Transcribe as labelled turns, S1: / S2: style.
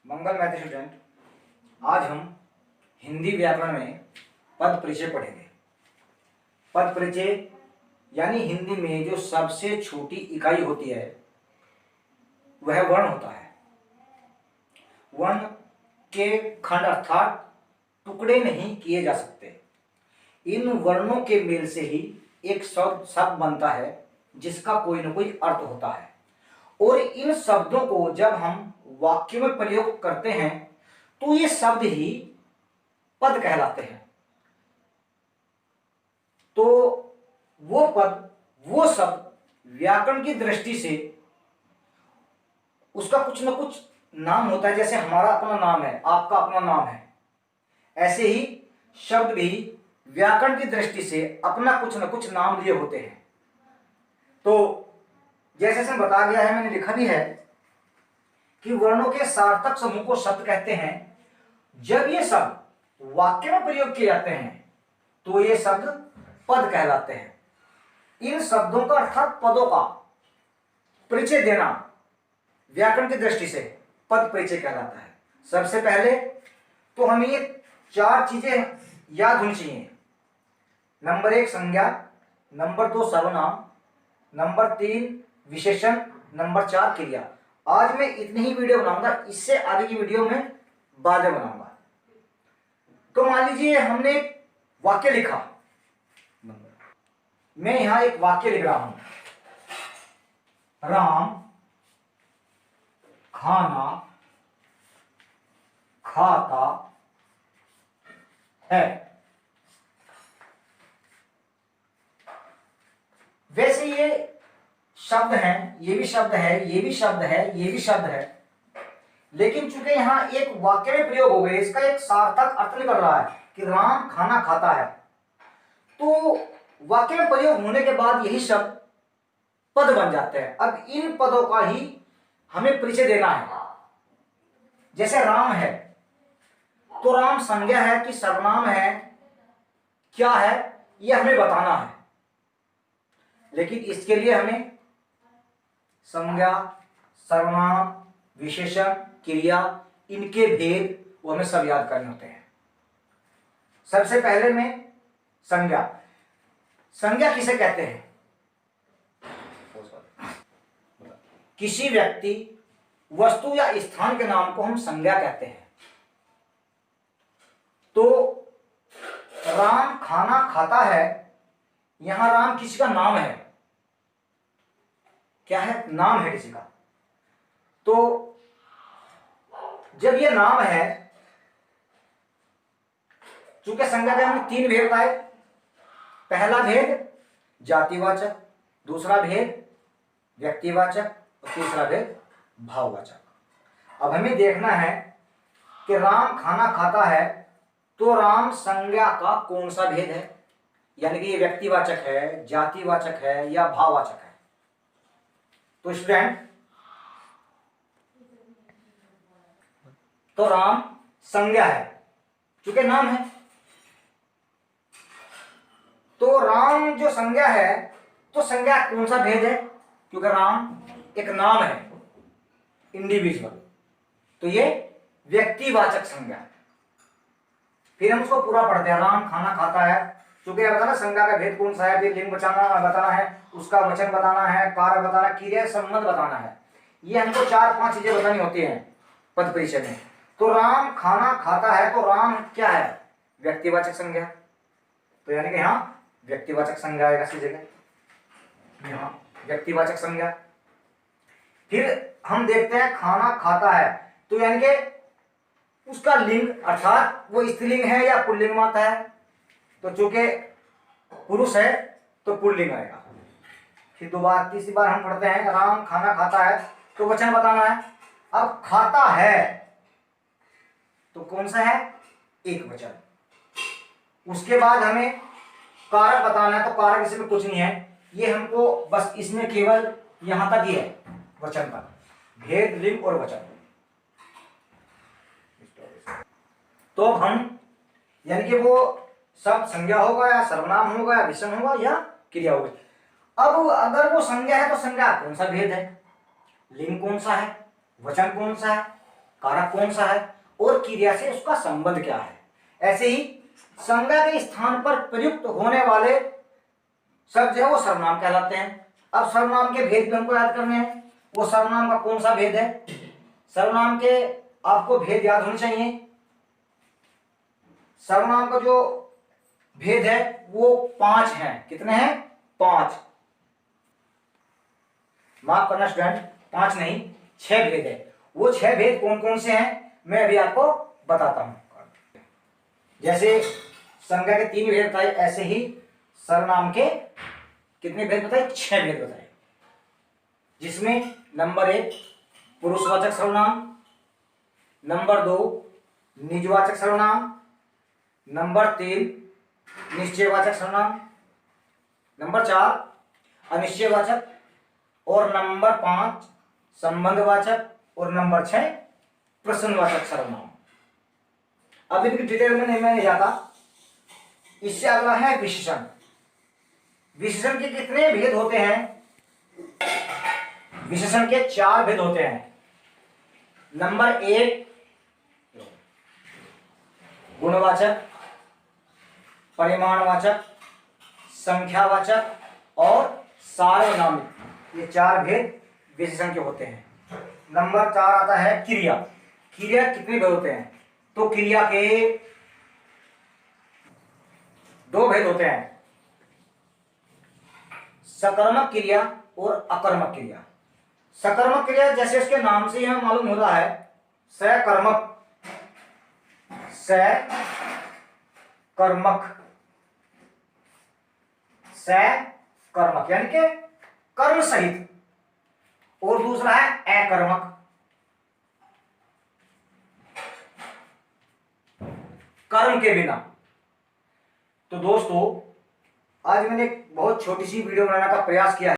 S1: मंगल math student, आज हम हिंदी व्याकरण में पद परिचय पढ़ेंगे। पद परिचय यानी हिंदी में जो सबसे छोटी इकाई होती है वह वर्ण होता है। वर्ण के खंड अर्थात टुकड़े नहीं किए जा सकते। इन वर्णों के मेल से ही एक शब्द बनता है जिसका कोई न कोई अर्थ होता है, और इन शब्दों को जब हम वाक्य में प्रयोग करते हैं तो ये शब्द ही पद कहलाते हैं। तो वो पद, वो शब्द व्याकरण की दृष्टि से उसका कुछ न कुछ नाम होता है। जैसे हमारा अपना नाम है, आपका अपना नाम है, ऐसे ही शब्द भी व्याकरण की दृष्टि से अपना कुछ न कुछ नाम लिए होते हैं। तो जैसे से बता गया है, मैंने लिखा भी है कि वर्णों के सार्थक समूह को शब्द कहते हैं। जब ये शब्द वाक्य में प्रयोग किए जाते हैं तो ये शब्द पद कहलाते हैं। इन शब्दों का अर्थात पदों का परिचय देना व्याकरण की दृष्टि से पद परिचय कहलाता है। सबसे पहले तो हमें ये 4 चीजें याद होनी चाहिए। नंबर 1 संज्ञा, नंबर 2 सर्वनाम, नंबर 3 विशेषण, नंबर 4 क्रिया। आज मैं इतनी ही वीडियो बनाऊंगा, इससे आगे की वीडियो में बाद में बनाऊंगा। तो मान लीजिए हमने एक वाक्य लिखा, मैं यहां एक वाक्य लिख रहा हूं, राम खाना खाता है। वैसे ये शब्द हैं, ये भी शब्द है, ये भी शब्द है, ये भी शब्द है, लेकिन चूंकि यहां एक वाक्य में प्रयोग हो गए, इसका एक सार्थक अर्थ निकल रहा है कि राम खाना खाता है, तो वाक्य में प्रयोग होने के बाद यही शब्द पद बन जाते हैं। अब इन पदों का ही हमें परिचय देना है। जैसे राम है तो राम संज्ञा है कि सर्वनाम है, क्या है यह हमें बताना है, लेकिन इसके लिए हमें संज्ञा, सर्वनाम, विशेषण, क्रिया, इनके भेद वो हमें सब याद करने होते हैं। सबसे पहले में संज्ञा। संज्ञा किसे कहते हैं? किसी व्यक्ति, वस्तु या स्थान के नाम को हम संज्ञा कहते हैं। तो राम खाना खाता है, यहां राम किसी का नाम है, क्या है? नाम है किसी का। तो जब ये नाम है, चूंकि संज्ञा के हमने 3 भेद बताए। पहला भेद जातिवाचक, दूसरा भेद व्यक्तिवाचक और तीसरा भेद भाववाचक। अब हमें देखना है कि राम खाना खाता है, तो राम संज्ञा का कौन सा भेद है, यानी कि ये व्यक्तिवाचक है, जातिवाचक है या भाववाचक है। तो स्टूडेंट, तो राम संज्ञा है चूंकि नाम है। तो राम जो संज्ञा है, तो संज्ञा कौन सा भेद है? क्योंकि राम एक नाम है, इंडिविजुअल, तो ये व्यक्तिवाचक संज्ञा है। फिर हम उसको पूरा पढ़ते हैं। राम खाना खाता है, चूंकि यह बताना संज्ञा का भेद कौन सा है, फिर लिंग बताना है, उसका वचन बताना है, कार्य बताना, क्रिया संबंध बताना है। ये हमको 4-5 चीजें बतानी होती हैं पद परिचय में। तो राम खाना खाता है, तो राम क्या है? व्यक्तिवाचक संज्ञा। तो यानी कि यहाँ व्यक्तिवाचक संज्ञा आएगा इसी जगह, यहाँ व्यक्तिवाचक संज्ञा। फिर हम देखते हैं खाना खाता है, तो यानी कि उसका लिंग अर्थात वो स्त्रीलिंग है या पुल्लिंग में आता है। तो चूंकि पुरुष है तो पुल्लिंग आएगा। फिर तीसरी बार हम पढ़ते हैं राम खाना खाता है, तो वचन बताना है। अब खाता है तो कौन सा है? एक वचन। उसके बाद हमें कारक बताना है, तो कारक इसमें कुछ नहीं है, ये हमको बस इसमें केवल यहां तक ही है, वचन तक, भेद, लिंग और वचन। तो अब हम यानी कि वो सब संज्ञा होगा या सर्वनाम होगा या विशेषण होगा या क्रिया होगी। अब अगर वो संज्ञा है तो संज्ञा कौन सा भेद है, लिंग कौन सा है, वचन कौन सा है, कारक कौन सा है और क्रिया से उसका संबंध क्या है। ऐसे ही संज्ञा के स्थान पर प्रयुक्त होने वाले शब्द जो है वो सर्वनाम कहलाते हैं। अब सर्वनाम के भेद भी हमको याद करने हैं। वो सर्वनाम का कौन सा भेद है? सर्वनाम के आपको भेद याद होने चाहिए। सर्वनाम का जो भेद है वो 5 हैं। कितने हैं? 5। माफ करना स्टूडेंट, 5 नहीं 6 भेद है। वो 6 भेद कौन कौन से हैं मैं अभी आपको बताता हूं। जैसे संज्ञा के 3 भेद बताए, ऐसे ही सर्वनाम के कितने भेद बताए? 6 भेद बताए। जिसमें नंबर 1 पुरुषवाचक सर्वनाम, नंबर 2 निजवाचक सर्वनाम, नंबर 3 निश्चयवाचक सर्वनाम, नंबर 4 अनिश्चयवाचक और नंबर 5 संबंधवाचक और नंबर 6 प्रश्नवाचक सर्वनाम। अब इनकी डिटेल में नहीं जाता। इससे अगला है विशेषण। विशेषण के कितने भेद होते हैं? विशेषण के 4 भेद होते हैं। नंबर 1 गुणवाचक, परिमाणवाचक, संख्यावाचक और सार्वनामिक। ये 4 भेद विशेषण के होते हैं। नंबर 4 आता है क्रिया। क्रिया कितने भेद होते हैं? तो क्रिया के 2 भेद होते हैं, सकर्मक क्रिया और अकर्मक क्रिया। सकर्मक क्रिया जैसे उसके नाम से यह मालूम हो रहा है, सकर्मक, सकर्मक यानी कि कर्म सहित, और दूसरा है अकर्मक, कर्म के बिना। तो दोस्तों आज मैंने एक बहुत छोटी सी वीडियो बनाने का प्रयास किया है।